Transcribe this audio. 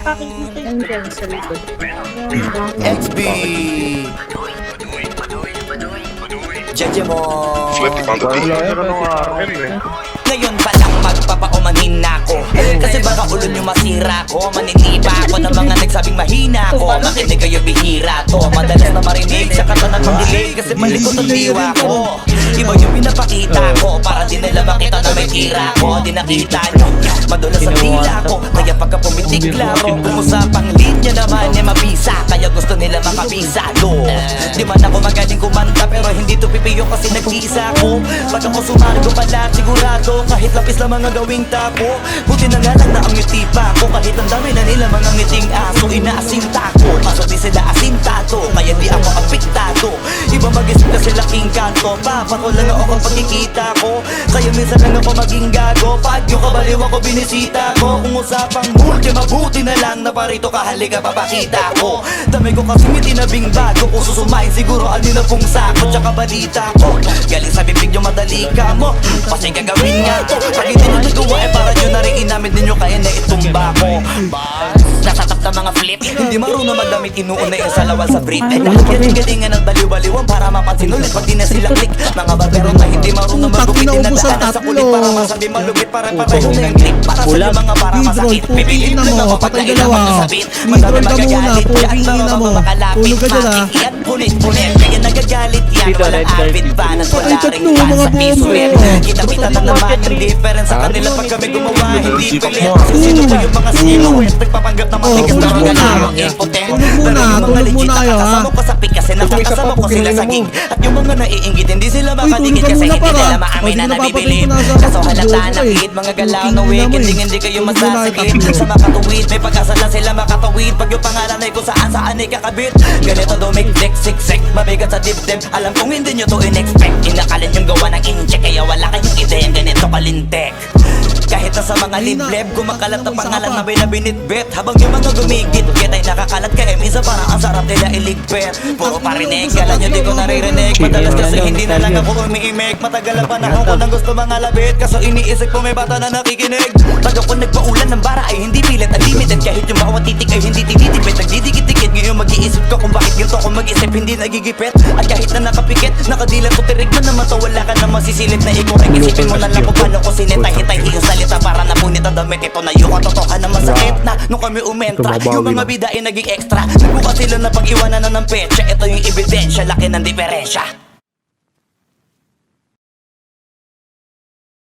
Nakakikita yung dyan sa likod. XB Jejemon. Ngayon pa lang magpapaumanhin na ako, kasi baka ulo nyo masira ko. Maniniba ako ng mga nagsabing mahina ko. Makinig kayo bihira to, madalas na marinig sa kata ng dilig, kasi malikot ang diwa ko. Iba yung pinapakita ko, para di nila makita na may tira ko. Di nakita nyo, madulas ang tila ko, kaya pagka pumitik laro. Kung usapang linya naman ay mabisa, kaya gusto nila makabisado. Di man ako magaling kumanta, pero hindi to pipiyo kasi nag-iisa ko. Pag ako sumargo pala sigurado, kahit lapis lang mga gawing tapo. Buti na nga lang na ang ngiti pa ko, kahit ang dami na nila mga ngiting aso. Inaasinta ko, kaso di sila asintado, kaya di ako apektado. Iba mag-isip kasi laking kanto, papako lang ako kapag kikita ko. Kaya minsan lang ako maging gago, pag yung kabaliw ako binisita ko. Kung usapang multi, mabuti na lang na parito ka, halika papakita ko. Dami ko kasi tinabing bago, kung susumayin siguro ano na pong sako. Tsaka balita ko, galing sa bibig yung madali ka mo, kasi gagawin nga to. Pag hindi nyo nagawa eh para nyo nariin namin din nyo kaya na itumba ko. Nasa tap na mga flip, hindi marunong magdamit, inuuna yung salawan sa brief. Eh dahil galing-galingan ng baliw-baliwan para mapansin ulit, pag di na sila click. Mga babero na hindi marunong magupit, dinadaanan sa kulit para masabi malupit, para pareho na yung click. Para sa yung mga para masakit, pipigilin lang ako pag nailaman ko sa beat. Madami magagalit yan, pero mapakalapit, makikiyan, punit-punit. Kaya nagagalit yan, walang avid fan at wala ring fan sa piso rin. Kita-kita na naman yung difference sa kanila pag kami gumawa, hindi pilit. Kasi sino ko yung mga silhouette, nagpapanggap na matigas na mga lamang impotent. Pero yung mga legit na kasama ko sa pick, kasi nakakasama ko sila sa gig. At yung mga naiingit, hindi sila makadikit kasi hindi nila maamin na nabibilib. Kaso halata na hit, mga galaw na wicked, hindi kayo masasakit. Sa makatuwid, may pag-asa na sila makatawid. Pag yung pangalan ay kung saan ay kakabit. Ganito dumikdik, siksik, mabigat sa dibdib. Alam kong hindi nyo to in-expect, inakalin yung gawa ng incheck, kaya wala kayong ideya ganito kalintek. Kahit na sa mga libleb, kumakalat ang pangalan na binabinitbit. Habang yung mga gumigit-git ay nakakalat kaya minsan parang ang sarap nila iligpit. Puro parinig, kala nyo di ko naririnig. Madalas kasi hindi na lang ako umiimik. Matagal ang panahon ko nang gusto mga labit, kaso iniisip ko may bata na nakikinig. Pag ako nagpaulan ng bara ay hindi pilit, unlimited. Kahit yung bawat titik ay hindi tinitipid, nagdidikit-dikit. Ngayon mag-iisip ko kung bakit ganito ako mag-isip, hindi nagigipit. At kahit na nakapikit, nakadilat ko tirig man naman to, wala ka na masisilip na ikaw. Isipin mo na lang kung paano ko sinitay-hitay yung salita para napunit ang damit. Ito na yung katotohan na masakit na nung kami umentra, yung mga bida ay naging extra. Nagbuka sila na pag-iwanan na ng petsa, ito yung ebidensya, laki ng diferensya.